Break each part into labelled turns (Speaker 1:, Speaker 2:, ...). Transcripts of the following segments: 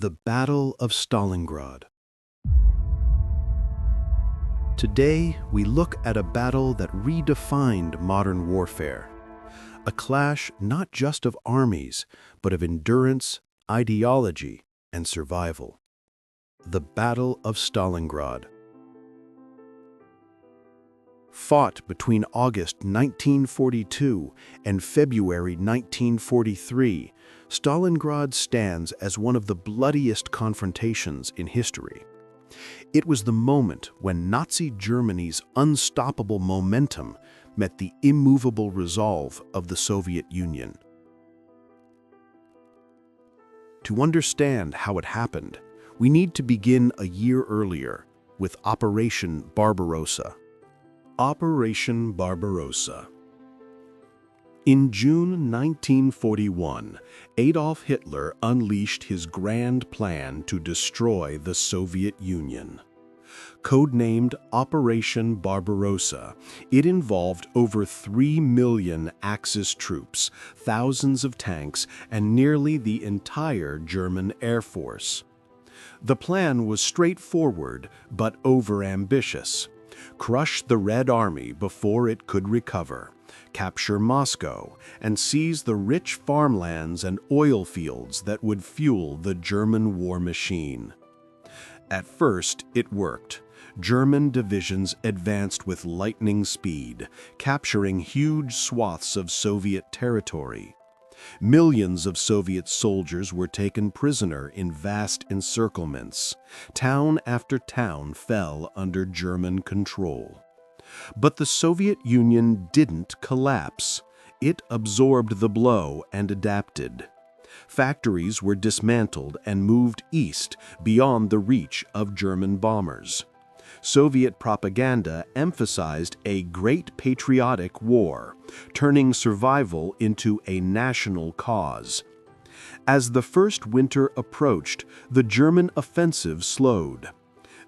Speaker 1: The Battle of Stalingrad. Today, we look at a battle that redefined modern warfare. A clash not just of armies, but of endurance, ideology, and survival. The Battle of Stalingrad. Fought between August 1942 and February 1943, Stalingrad stands as one of the bloodiest confrontations in history. It was the moment when Nazi Germany's unstoppable momentum met the immovable resolve of the Soviet Union. To understand how it happened, we need to begin a year earlier with Operation Barbarossa. Operation Barbarossa. In June 1941, Adolf Hitler unleashed his grand plan to destroy the Soviet Union. Codenamed Operation Barbarossa, it involved over 3 million Axis troops, thousands of tanks, and nearly the entire German Air Force. The plan was straightforward but overambitious. Crush the Red Army before it could recover, capture Moscow, and seize the rich farmlands and oil fields that would fuel the German war machine. At first, it worked. German divisions advanced with lightning speed, capturing huge swaths of Soviet territory. Millions of Soviet soldiers were taken prisoner in vast encirclements. Town after town fell under German control. But the Soviet Union didn't collapse. It absorbed the blow and adapted. Factories were dismantled and moved east beyond the reach of German bombers. Soviet propaganda emphasized a great patriotic war, turning survival into a national cause. As the first winter approached, the German offensive slowed.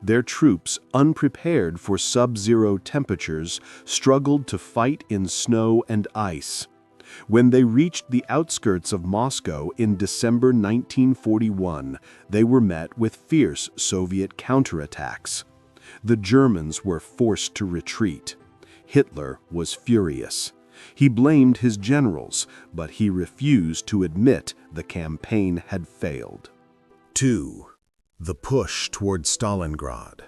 Speaker 1: Their troops, unprepared for sub-zero temperatures, struggled to fight in snow and ice. When they reached the outskirts of Moscow in December 1941, they were met with fierce Soviet counterattacks. The Germans were forced to retreat. Hitler was furious. He blamed his generals, but he refused to admit the campaign had failed. 2. The push toward Stalingrad.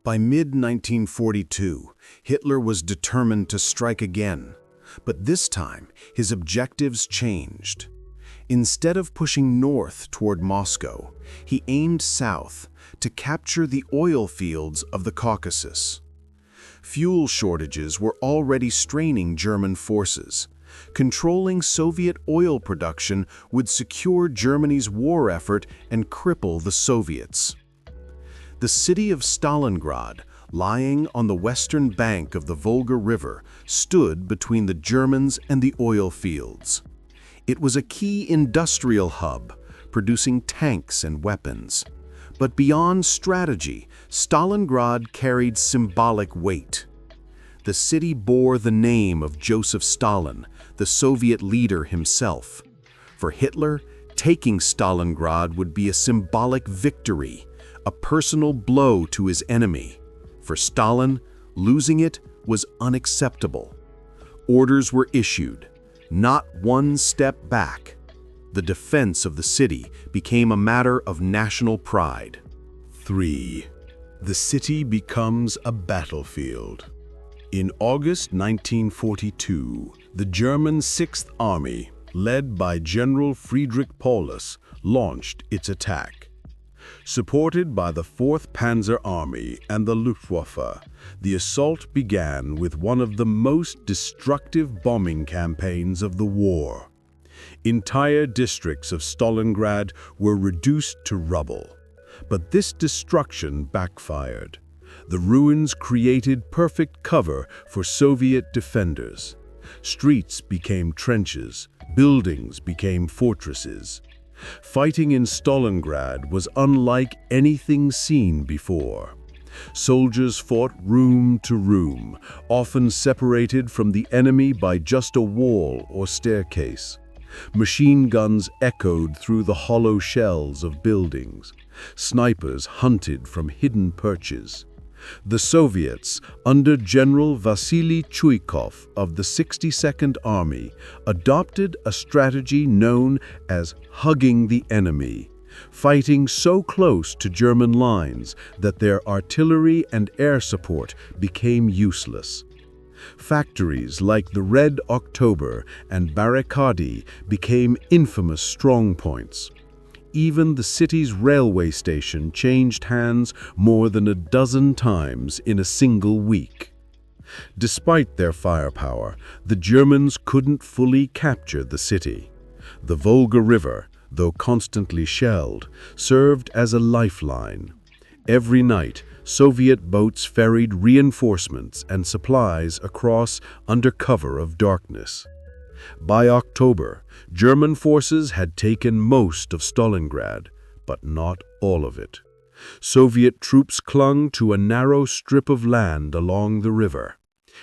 Speaker 1: By mid-1942, Hitler was determined to strike again, but this time his objectives changed. Instead of pushing north toward Moscow, he aimed south to capture the oil fields of the Caucasus. Fuel shortages were already straining German forces. Controlling Soviet oil production would secure Germany's war effort and cripple the Soviets. The city of Stalingrad, lying on the western bank of the Volga River, stood between the Germans and the oil fields. It was a key industrial hub, producing tanks and weapons. But beyond strategy, Stalingrad carried symbolic weight. The city bore the name of Joseph Stalin, the Soviet leader himself. For Hitler, taking Stalingrad would be a symbolic victory, a personal blow to his enemy. For Stalin, losing it was unacceptable. Orders were issued. Not one step back. The defense of the city became a matter of national pride. 3. The city becomes a battlefield. In August 1942, the German Sixth Army, led by General Friedrich Paulus, launched its attack. Supported by the 4th Panzer Army and the Luftwaffe, the assault began with one of the most destructive bombing campaigns of the war. Entire districts of Stalingrad were reduced to rubble. But this destruction backfired. The ruins created perfect cover for Soviet defenders. Streets became trenches, buildings became fortresses. Fighting in Stalingrad was unlike anything seen before. Soldiers fought room to room, often separated from the enemy by just a wall or staircase. Machine guns echoed through the hollow shells of buildings. Snipers hunted from hidden perches. The Soviets, under General Vasily Chuikov of the 62nd Army, adopted a strategy known as hugging the enemy, fighting so close to German lines that their artillery and air support became useless. Factories like the Red October and Barricadi became infamous strongpoints. Even the city's railway station changed hands more than a dozen times in a single week. Despite their firepower, the Germans couldn't fully capture the city. The Volga River, though constantly shelled, served as a lifeline. Every night, Soviet boats ferried reinforcements and supplies across under cover of darkness. By October, German forces had taken most of Stalingrad, but not all of it. Soviet troops clung to a narrow strip of land along the river.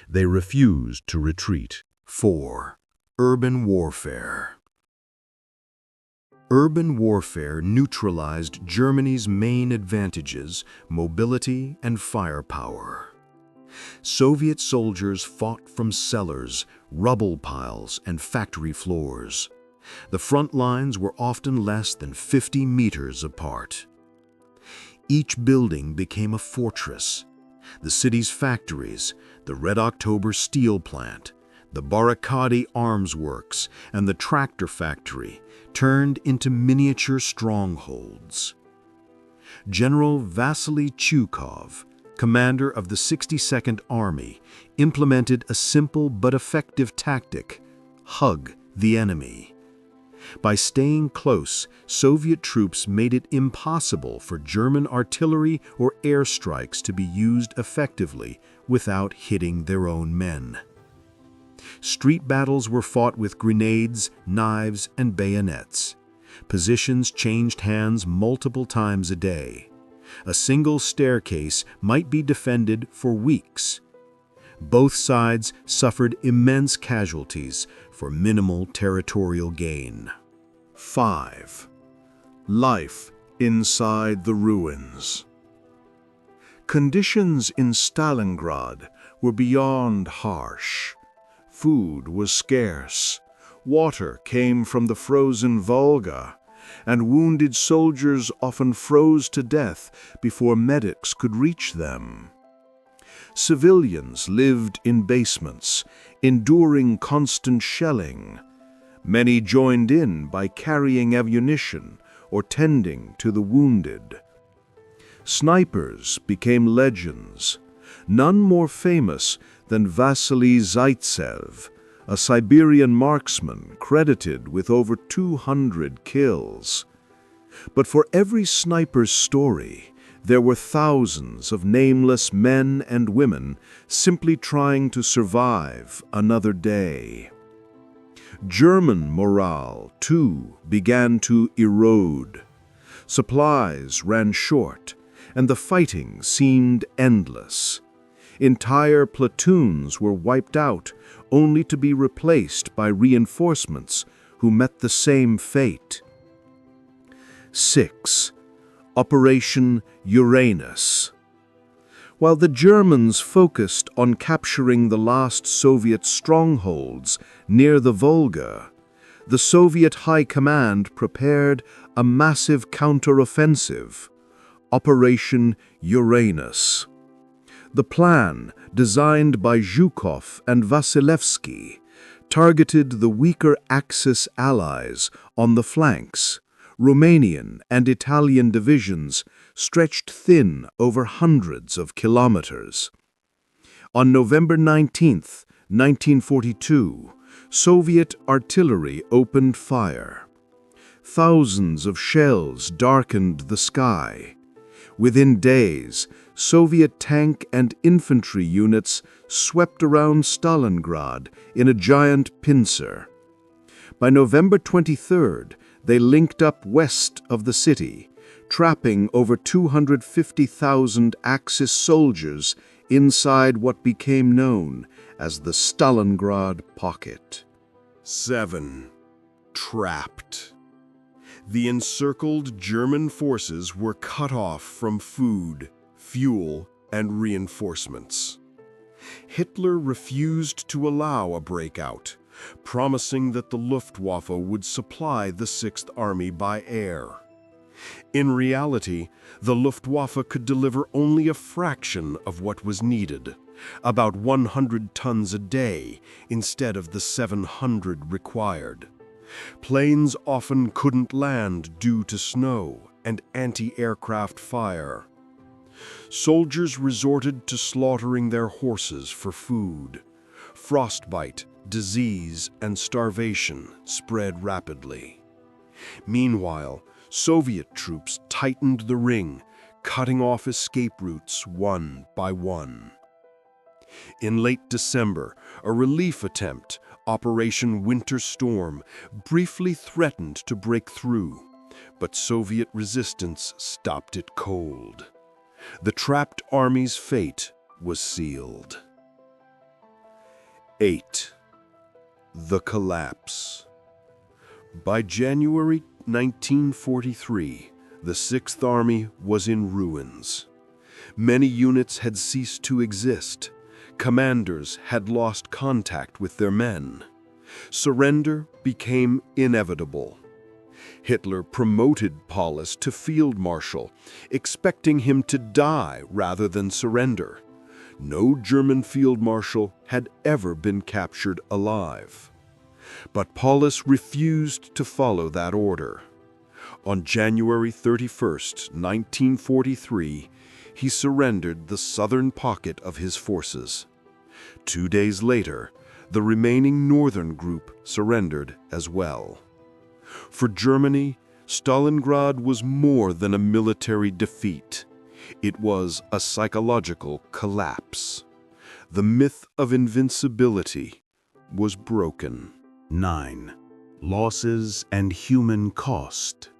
Speaker 1: They refused to retreat.
Speaker 2: 4. Urban warfare. Urban warfare neutralized Germany's main advantages, mobility and firepower. Soviet soldiers fought from cellars, rubble piles, and factory floors. The front lines were often less than 50 meters apart. Each building became a fortress. The city's factories, the Red October steel plant, the Barricadi arms works, and the tractor factory turned into miniature strongholds. General Vasily Chuikov, commander of the 62nd Army, implemented a simple but effective tactic: hug the enemy. By staying close, Soviet troops made it impossible for German artillery or airstrikes to be used effectively without hitting their own men. Street battles were fought with grenades, knives, and bayonets. Positions changed hands multiple times a day. A single staircase might be defended for weeks. Both sides suffered immense casualties for minimal territorial gain.
Speaker 1: 5. Life inside the ruins. Conditions in Stalingrad were beyond harsh. Food was scarce. Water came from the frozen Volga, and wounded soldiers often froze to death before medics could reach them. Civilians lived in basements, enduring constant shelling. Many joined in by carrying ammunition or tending to the wounded. Snipers became legends, none more famous than Vasily Zaitsev, a Siberian marksman credited with over 200 kills. But for every sniper's story, there were thousands of nameless men and women simply trying to survive another day. German morale, too, began to erode. Supplies ran short, and the fighting seemed endless. Entire platoons were wiped out, only to be replaced by reinforcements who met the same fate. 6. Operation Uranus. While the Germans focused on capturing the last Soviet strongholds near the Volga, the Soviet High Command prepared a massive counteroffensive, Operation Uranus. The plan, designed by Zhukov and Vasilevsky, targeted the weaker Axis allies on the flanks. Romanian and Italian divisions stretched thin over hundreds of kilometers. On November 19, 1942, Soviet artillery opened fire. Thousands of shells darkened the sky. Within days, Soviet tank and infantry units swept around Stalingrad in a giant pincer. By November 23rd, they linked up west of the city, trapping over 250,000 Axis soldiers inside what became known as the Stalingrad Pocket.
Speaker 2: 7.
Speaker 1: trapped. The encircled German forces were cut off from food, fuel, and reinforcements. Hitler refused to allow a breakout, promising that the Luftwaffe would supply the Sixth Army by air. In reality, the Luftwaffe could deliver only a fraction of what was needed, about 100 tons a day instead of the 700 required. Planes often couldn't land due to snow and anti-aircraft fire. Soldiers resorted to slaughtering their horses for food. Frostbite, disease, and starvation spread rapidly. Meanwhile, Soviet troops tightened the ring, cutting off escape routes one by one. In late December, a relief attempt, Operation Winter Storm, briefly threatened to break through, but Soviet resistance stopped it cold. The trapped army's fate was sealed. 8. The collapse. By January 1943, the Sixth Army was in ruins. Many units had ceased to exist. Commanders had lost contact with their men. Surrender became inevitable. Hitler promoted Paulus to field marshal, expecting him to die rather than surrender. No German field marshal had ever been captured alive. But Paulus refused to follow that order. On January 31, 1943, he surrendered the southern pocket of his forces. 2 days later, the remaining northern group surrendered as well. For Germany, Stalingrad was more than a military defeat. It was a psychological collapse. The myth of invincibility was broken.
Speaker 2: 9. Losses and human cost.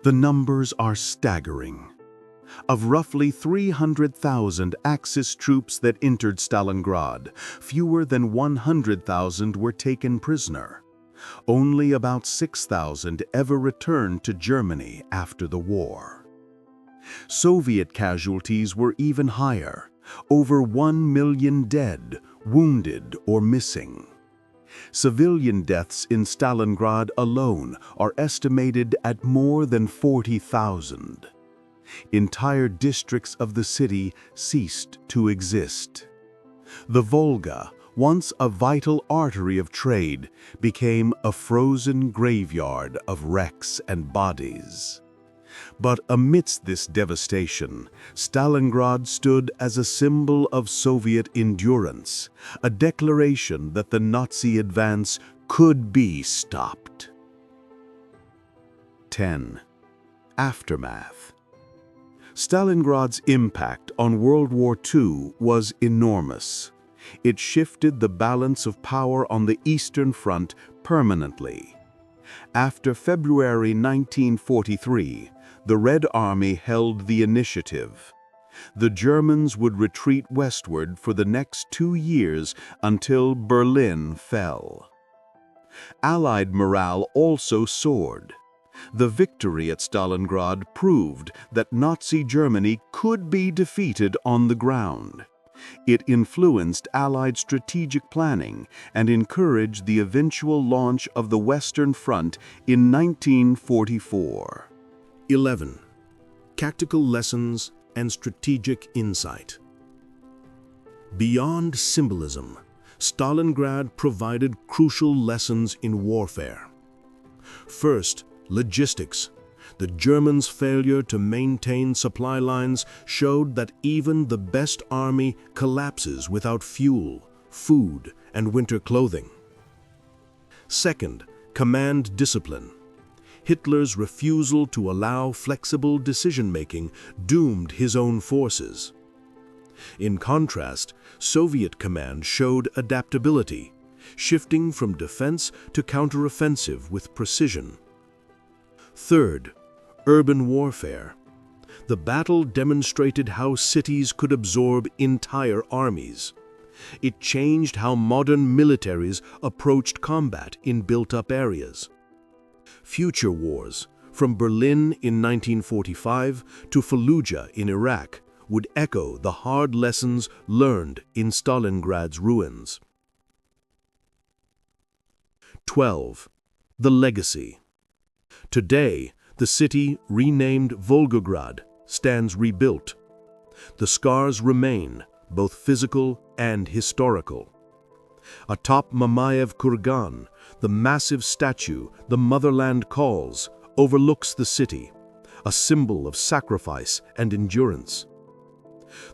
Speaker 2: The numbers are staggering. Of roughly 300,000 Axis troops that entered Stalingrad, fewer than 100,000 were taken prisoner. Only about 6,000 ever returned to Germany after the war. Soviet casualties were even higher, over 1 million dead, wounded, or missing. Civilian deaths in Stalingrad alone are estimated at more than 40,000. Entire districts of the city ceased to exist. The Volga, once a vital artery of trade, became a frozen graveyard of wrecks and bodies. But amidst this devastation, Stalingrad stood as a symbol of Soviet endurance, a declaration that the Nazi advance could be stopped. 10. Aftermath. Stalingrad's impact on World War II was enormous. It shifted the balance of power on the Eastern Front permanently. After February 1943, the Red Army held the initiative. The Germans would retreat westward for the next 2 years until Berlin fell. Allied morale also soared. The victory at Stalingrad proved that Nazi Germany could be defeated on the ground. It influenced Allied strategic planning and encouraged the eventual launch of the Western Front in 1944.
Speaker 1: 11. Tactical lessons and strategic insight. Beyond symbolism, Stalingrad provided crucial lessons in warfare. First, logistics. The Germans' failure to maintain supply lines showed that even the best army collapses without fuel, food, and winter clothing. Second, command discipline. Hitler's refusal to allow flexible decision-making doomed his own forces. In contrast, Soviet command showed adaptability, shifting from defense to counteroffensive with precision. Third, urban warfare. The battle demonstrated how cities could absorb entire armies. It changed how modern militaries approached combat in built-up areas. Future wars, from Berlin in 1945 to Fallujah in Iraq, would echo the hard lessons learned in Stalingrad's ruins. 12. The legacy. Today, the city, renamed Volgograd, stands rebuilt. The scars remain, both physical and historical. Atop Mamayev Kurgan, the massive statue, the motherland calls, overlooks the city, a symbol of sacrifice and endurance.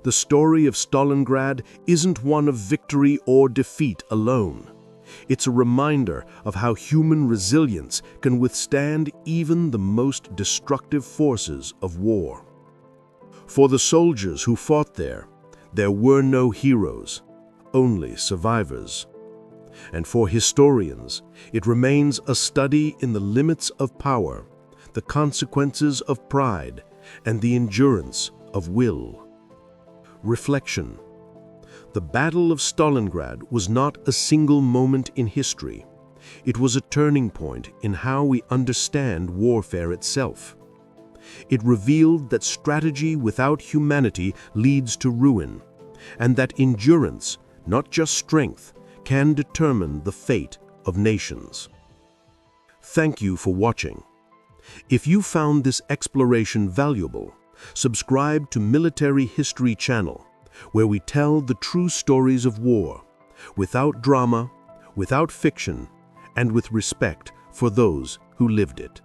Speaker 1: The story of Stalingrad isn't one of victory or defeat alone. It's a reminder of how human resilience can withstand even the most destructive forces of war. For the soldiers who fought there were no heroes, only survivors. And for historians, it remains a study in the limits of power, the consequences of pride, and the endurance of will. Reflection. The Battle of Stalingrad was not a single moment in history. It was a turning point in how we understand warfare itself. It revealed that strategy without humanity leads to ruin, and that endurance, not just strength, can determine the fate of nations. Thank you for watching. If you found this exploration valuable, subscribe to Military History Channel, where we tell the true stories of war, without drama, without fiction, and with respect for those who lived it.